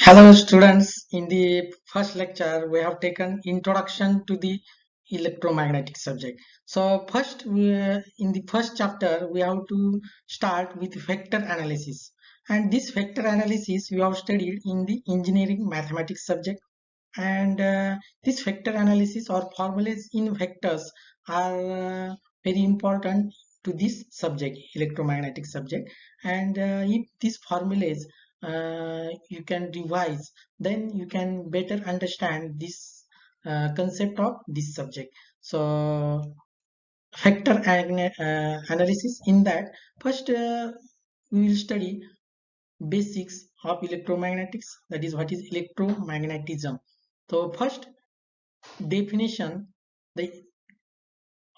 Hello students, in the first lecture we have taken introduction to the electromagnetic subject. So first in the first chapter we have to start with vector analysis, and this vector analysis we have studied in the engineering mathematics subject. And this vector analysis or formulas in vectors are very important to this subject, electromagnetic subject. And if these formulas you can revise, then you can better understand this concept of this subject. So vector analysis, in that first we will study basics of electromagnetics, that is what is electromagnetism. So first definition the,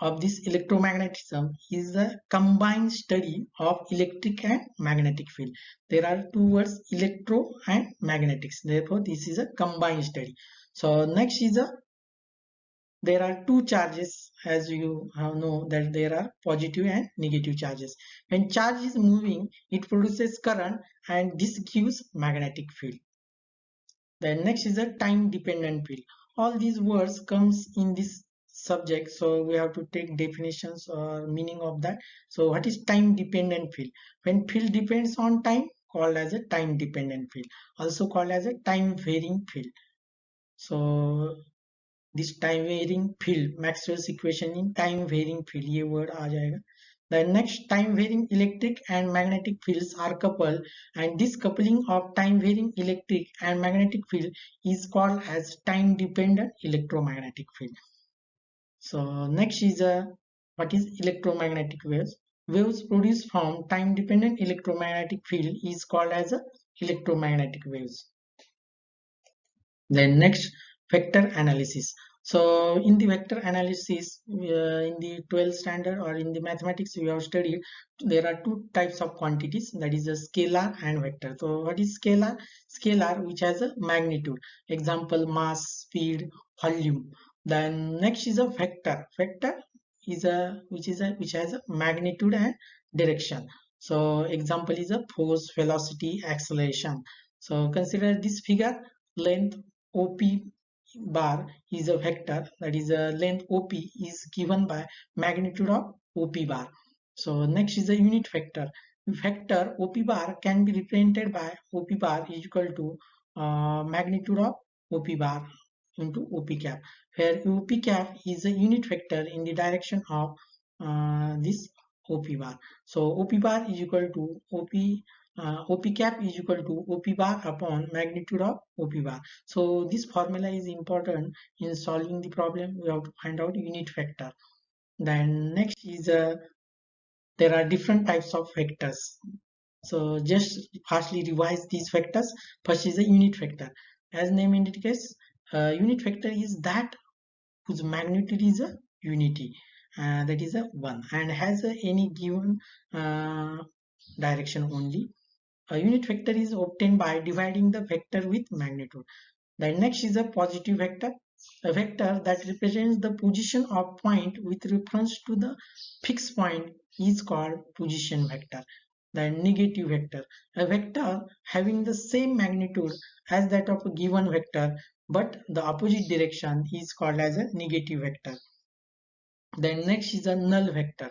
of this electromagnetism is a combined study of electric and magnetic field. There are two words, electro and magnetics, therefore this is a combined study. So next is a, there are two charges, as you know that there are positive and negative charges. When charge is moving, it produces current and this gives magnetic field. Then next is a time dependent field. All these words comes in this subject, so we have to take definitions or meaning of that. So what is time dependent field? When field depends on time, called as a time dependent field, also called as a time varying field. So this time varying field, Maxwell's equation in time varying field, ये word आ जाएगा. The next, time varying electric and magnetic fields are coupled, and this coupling of time varying electric and magnetic field is called as time dependent electromagnetic field. So next is what is electromagnetic waves? Waves produced from time dependent electromagnetic field is called as electromagnetic waves. Then next, vector analysis. So in the vector analysis, in the 12th standard or in the mathematics we have studied, there are two types of quantities, that is a scalar and vector. So what is scalar? Scalar which has a magnitude, example mass, speed, volume. Then next is a vector. Vector is a which has a magnitude and direction. So example is a force, velocity, acceleration. So consider this figure. Length OP bar is a vector, that is a length OP is given by magnitude of OP bar. So next is a unit vector. Vector OP bar can be represented by OP bar is equal to magnitude of OP bar into OP cap, where OP cap is a unit vector in the direction of this OP bar. So OP bar is equal to OP cap is equal to OP bar upon magnitude of OP bar. So this formula is important in solving the problem. We have to find out unit vector. Then next is there are different types of vectors. So just partially revise these vectors. First is a unit vector. As name indicates, unit vector is that whose magnitude is a unity, that is a 1, and has any given direction only. A unit vector is obtained by dividing the vector with magnitude. The next is a positive vector. A vector that represents the position of point with reference to the fixed point is called position vector. The negative vector. A vector having the same magnitude as that of a given vector but the opposite direction is called as a negative vector. Then next is a null vector.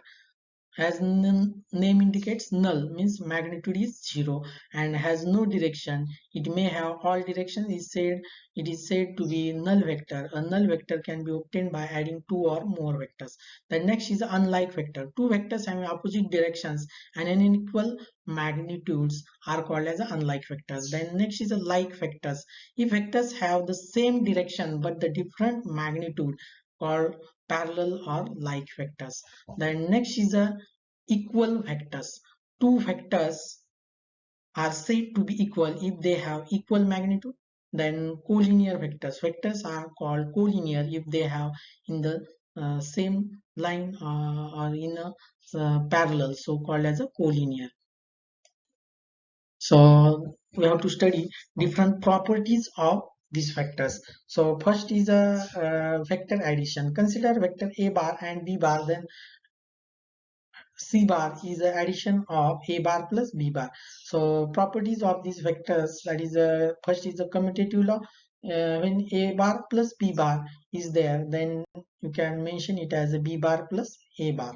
As name indicates, null means magnitude is 0 and has no direction. It may have all directions. It is said to be null vector. A null vector can be obtained by adding two or more vectors. The next is unlike vector. Two vectors having opposite directions and unequal magnitudes are called as unlike vectors. Then next is a like vectors. If vectors have the same direction but the different magnitude, called parallel or like vectors. Then next is a equal vectors. Two vectors are said to be equal if they have equal magnitude. Then collinear vectors. Vectors are called collinear if they have in the same line or in a parallel, so called as a collinear. So we have to study different properties of these vectors. So first is a vector addition. Consider vector a bar and b bar, then C bar is the addition of A bar plus B bar. So properties of these vectors, that is first is the commutative law. When A bar plus B bar is there, then you can mention it as a B bar plus A bar.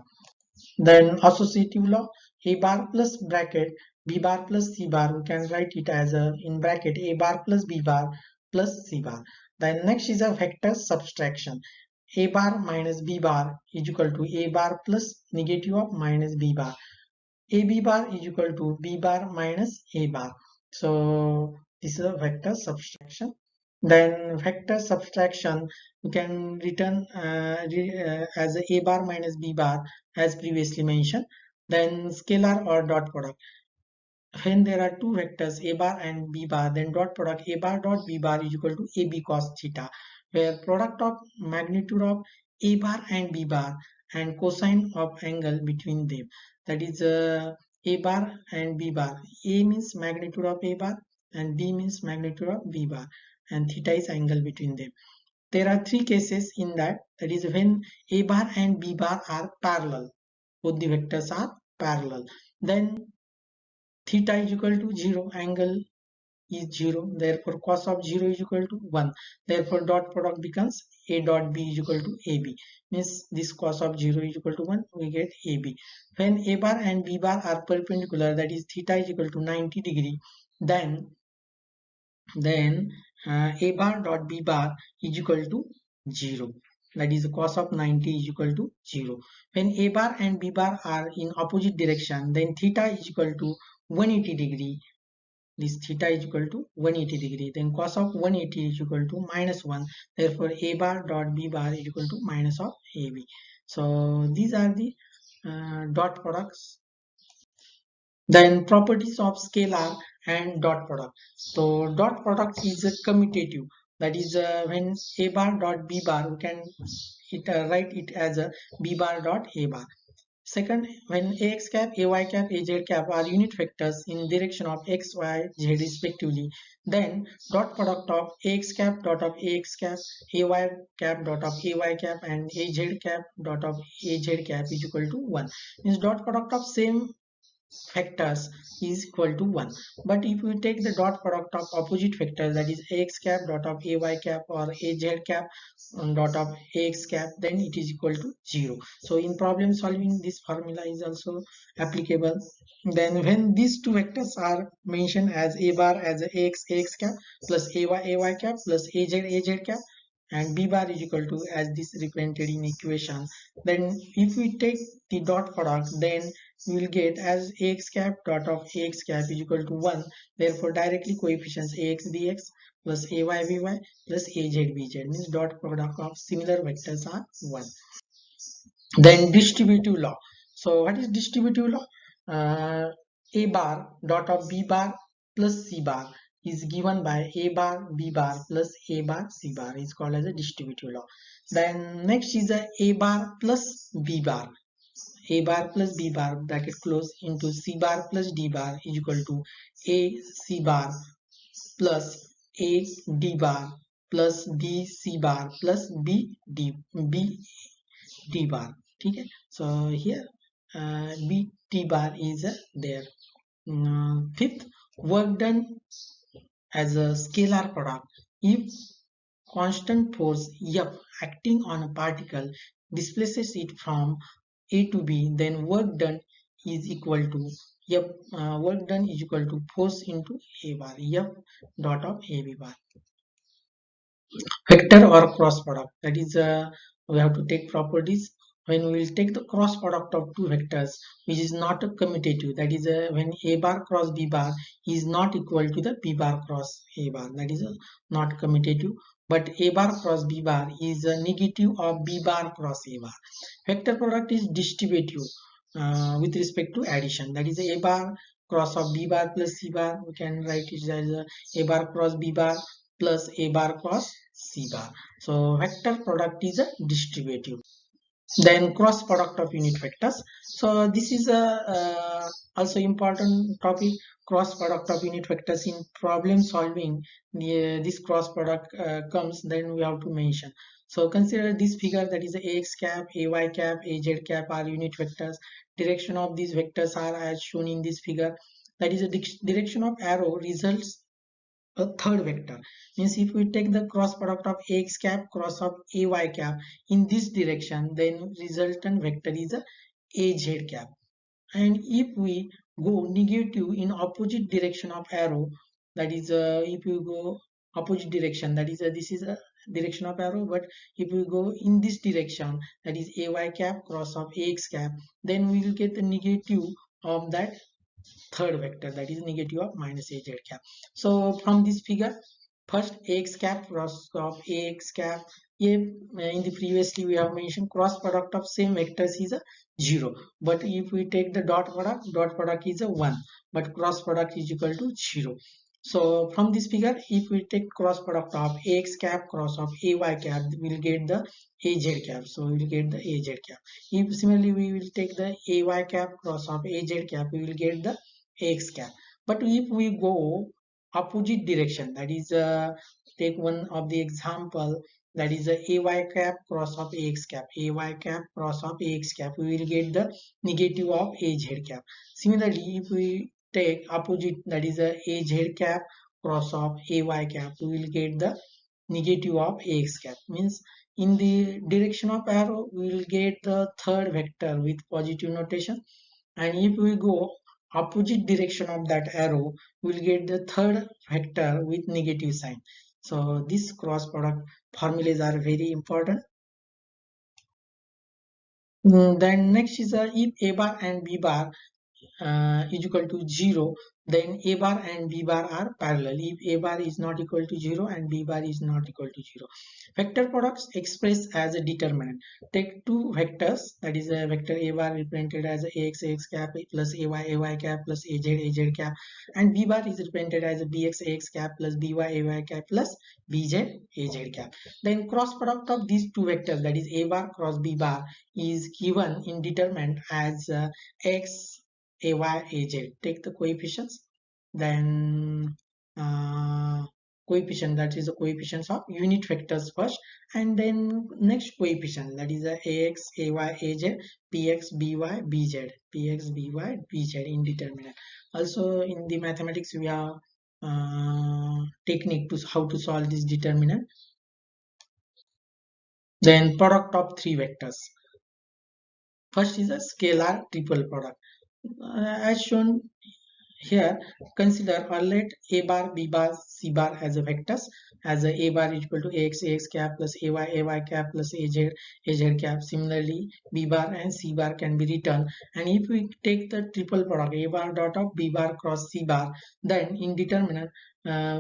Then associative law, A bar plus bracket B bar plus C bar, we can write it as a in bracket A bar plus B bar plus C bar. Then next is a vector subtraction. A bar minus B bar is equal to A bar plus negative of minus B bar. AB bar is equal to B bar minus A bar. So this is a vector subtraction. Then vector subtraction you can return as A bar minus B bar as previously mentioned. Then scalar or dot product. When there are two vectors A bar and B bar, then dot product A bar dot B bar is equal to AB cos theta, where product of magnitude of A bar and B bar and cosine of angle between them. That is A bar and B bar. A means magnitude of A bar and B means magnitude of B bar, and theta is angle between them. There are three cases in that. That is when A bar and B bar are parallel. Both the vectors are parallel. Then theta is equal to 0, angle is 0, therefore cos of 0 is equal to 1, therefore dot product becomes A dot B is equal to AB, means this cos of 0 is equal to 1, we get AB. When A bar and B bar are perpendicular, that is theta is equal to 90 degree, then A bar dot B bar is equal to 0, that is the cos of 90 is equal to 0. When A bar and B bar are in opposite direction, then theta is equal to 180 degree. This theta is equal to 180 degree. Then cos of 180 is equal to minus 1. Therefore, A bar dot B bar is equal to minus of AB. So these are the dot products. Then properties of scalar and dot product. So dot product is a commutative. That is when A bar dot B bar, we can write it as a B bar dot A bar. Second, when ax cap, ay cap, az cap are unit vectors in direction of x, y, z respectively, then dot product of ax cap dot of ax cap, ay cap dot of ay cap, and az cap dot of az cap is equal to 1. Means dot product of same vectors is equal to 1. But if we take the dot product of opposite vectors, that is ax cap dot of ay cap or az cap dot of ax cap, then it is equal to 0. So in problem solving, this formula is also applicable. Then when these two vectors are mentioned as A bar as ax cap plus ay cap plus az cap, and B bar is equal to as this represented in equation, then if we take the dot product, then we will get as ax cap dot of ax cap is equal to 1. Therefore, directly coefficients ax dx plus ay by plus az bz, means dot product of similar vectors are 1. Then distributive law. So what is distributive law? A bar dot of B bar plus C bar is given by A bar B bar plus A bar C bar is called as a distributive law. Then next is A bar plus B bar. A bar plus B bar bracket close into C bar plus D bar is equal to A C bar plus A D bar plus D C bar plus B D bar. ठीक है. So here B T bar is there. Fifth, work done as a scalar product. If constant force F acting on a particle displaces it from A to B, then work done is equal to F. Work done is equal to force into A bar, F dot of AB bar. Vector or cross product, that is we have to take properties. When we will take the cross product of two vectors which is not a commutative, that is when A bar cross B bar is not equal to the B bar cross A bar, that is not commutative, but A bar cross B bar is a negative of B bar cross A bar. Vector product is distributive with respect to addition, that is A bar cross of B bar plus C bar, we can write it as A bar cross B bar plus A bar cross C bar. So vector product is a distributive. Then cross product of unit vectors. So this is a also important topic, cross product of unit vectors in problem solving. This cross product comes, then we have to mention. So consider this figure, that is a ax cap, ay cap, az cap are unit vectors. Direction of these vectors are as shown in this figure. That is a direction of arrow results a third vector. Means if we take the cross product of ax cap cross of ay cap in this direction, then resultant vector is a az cap. And if we go negative in opposite direction of arrow, that is if you go opposite direction, that is this is a direction of arrow, but if we go in this direction, that is ay cap cross of ax cap, then we will get the negative of that third vector, that is negative of minus az cap. So from this figure, first ax cap cross of ax cap, in the previously we have mentioned cross product of same vectors is a 0, but if we take the dot product is a 1, but cross product is equal to 0. So from this figure, if we take cross product of ax cap cross of ay cap, we will get the az cap. So we will get the az cap. If similarly we will take the ay cap cross of az cap, we will get the ax cap. But if we go opposite direction, that is take one of the example, that is a ay cap cross of ax cap, ay cap cross of ax cap, we will get the negative of az cap. Similarly, if we take opposite, that is a az cap cross of ay cap, we will get the negative of ax cap. Means in the direction of arrow, we will get the third vector with positive notation, and if we go opposite direction of that arrow, we will get the third vector with negative sign. So this cross product formulas are very important. Then next is if a bar and b bar is equal to 0, then a bar and b bar are parallel. If a bar is not equal to 0 and b bar is not equal to 0, vector products expressed as a determinant. Take two vectors, that is a vector a bar represented as ax cap plus ay cap plus az cap, and b bar is represented as ax cap plus ay cap plus az cap. Then cross product of these two vectors, that is a bar cross b bar, is given in determinant as x ay az. Take the coefficients, then coefficient, that is the coefficients of unit vectors first, and then next coefficient, that is the ax ay az, px by bz, px by bz in determinant. Also in the mathematics we have technique to how to solve this determinant. Then product of three vectors. First is a scalar triple product. As shown here, consider or let a bar, b bar, c bar as a vectors, as a bar is equal to ax cap plus ay cap plus az cap. Similarly, b bar and c bar can be written, and if we take the triple product a bar dot of b bar cross c bar, then in determinant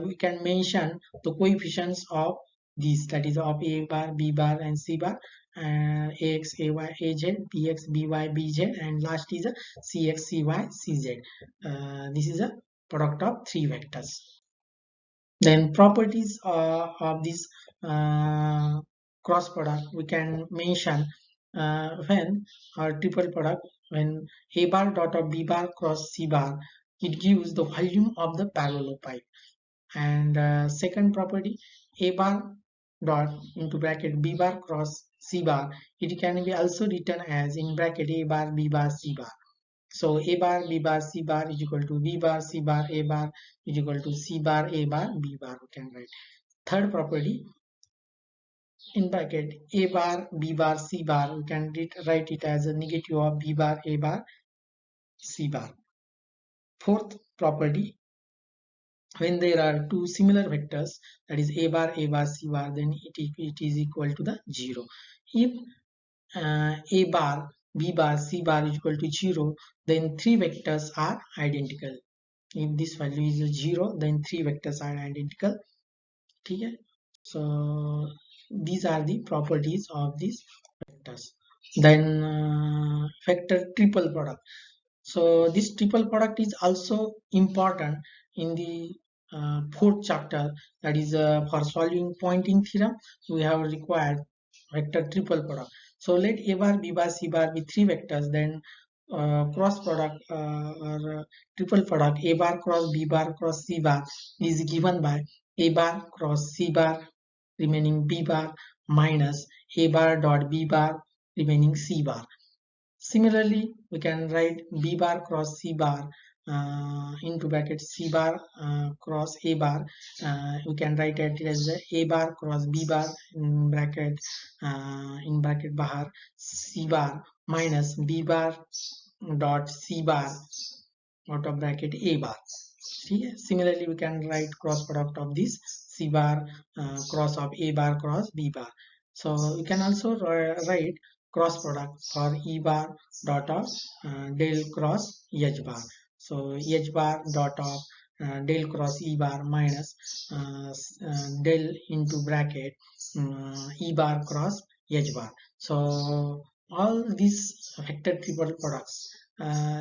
we can mention the coefficients of these, that is of a bar, b bar and c bar, ax ay az, px by bz, and last is a cx cy cz. This is a product of three vectors. Then properties of this cross product we can mention when triple product, when a bar dot of b bar cross c bar, it gives the volume of the parallelopipe. And second property, a bar dot into bracket b bar cross c bar, it can be also written as in bracket a bar b bar c bar. So a bar b bar c bar is equal to b bar c bar a bar is equal to c bar a bar b bar, we can write. Third property, in bracket a bar b bar c bar, we can write it as a negative of b bar a bar c bar. Fourth property, when there are two similar vectors, that is a bar c bar, then it is equal to the 0. If a bar b bar c bar is equal to 0, then three vectors are identical. If this value is 0, then three vectors are identical. Okay? So these are the properties of these vectors. Then vector triple product. So this triple product is also important in the fourth chapter, that is for solving Poynting theorem. We have required vector triple product. So let a bar, b bar, c bar be three vectors, then cross product or triple product a bar cross b bar cross c bar is given by a bar cross c bar remaining b bar minus a bar dot b bar remaining c bar. Similarly, we can write b bar cross c bar into bracket c bar cross a bar. We can write it as a bar cross b bar in bracket bar c bar minus b bar dot c bar out of bracket a bar. See, similarly, we can write cross product of this c bar cross of a bar cross b bar. So we can also write cross product for e bar dot of del cross h bar. So h bar dot of del cross e bar minus del into bracket e bar cross h bar. So all these vector triple products,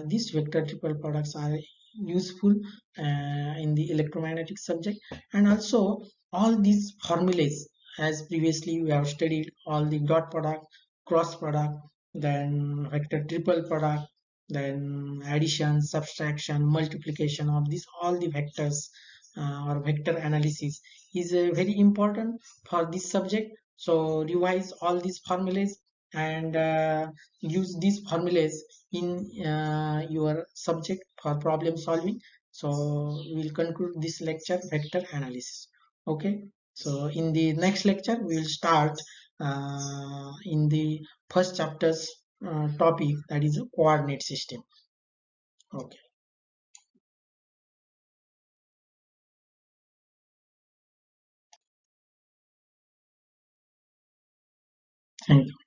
these vector triple products are useful in the electromagnetic subject, and also all these formulas, as previously we have studied all the dot product, cross product, then vector triple product, then addition, subtraction, multiplication of these all the vectors or vector analysis is very important for this subject. So revise all these formulas and use these formulas in your subject for problem solving. So we will conclude this lecture vector analysis. Okay, so in the next lecture we will start in the first chapter's topic, that is a coordinate system. Okay, thank you.